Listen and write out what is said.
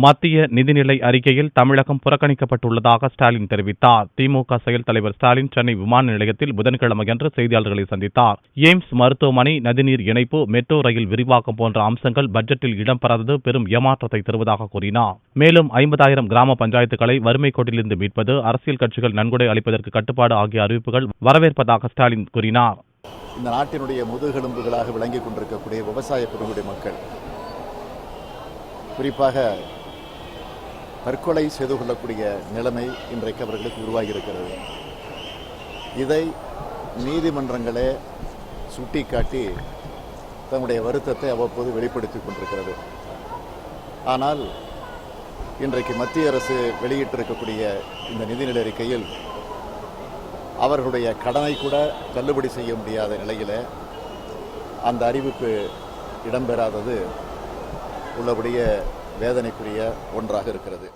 மத்திய நிதிநிலை அறிக்கையில் தமிழகம் புறக்கணிக்கப்பட்டுள்ளதாக ஸ்டாலின் தெரிவித்தார். திமுக செயல் தலைவர் ஸ்டாலின் சென்னை விமான நிலையத்தில் புதன்கிழமையன்று செய்தியாளர்களை சந்தித்தார். எய்ம்ஸ் மருத்துவமனை, நதிநீர் இணைப்பு, மெட்ரோ ரயில் விரிவாக்கம் போன்ற அம்சங்கள் பட்ஜெட்டில் இடம்பெறாதது பெரும் ஏமாற்றத்தை தருவதாக கூறினார். மேலும் 50,000 கிராம பஞ்சாயத்துக்களை வறுமை கோட்டிலிருந்து மீட்பது, அரசியல் கட்சிகள் நன்கொடை அளிப்பதற்கு கட்டுப்பாடு ஆகிய அறிவிப்புகள் வரவேற்பதாக ஸ்டாலின் கூறினார். இந்த நாட்டினுடைய முதுகெலும்புகளாக விளங்கிக் கொண்டிருக்கக்கூடிய விவசாய பெருங்குடி மக்கள் குறிப்பாக தற்கொலை செய்து கொள்ளக்கூடிய நிலைமை இன்றைக்கு அவர்களுக்கு உருவாகியிருக்கிறது. இதை நீதிமன்றங்களே சுட்டிக்காட்டி தங்களுடைய வருத்தத்தை அவ்வப்போது வெளிப்படுத்திக் கொண்டிருக்கிறது. ஆனால் இன்றைக்கு மத்திய அரசு வெளியிட்டிருக்கக்கூடிய இந்த நிதிநிலை அறிக்கையில் அவர்களுடைய கடனை கூட தள்ளுபடி செய்ய முடியாத நிலையில் அந்த அறிவிப்பு இடம்பெறாதது உள்ளபடியே வேதனைக்குரிய ஒன்றாக இருக்கிறது.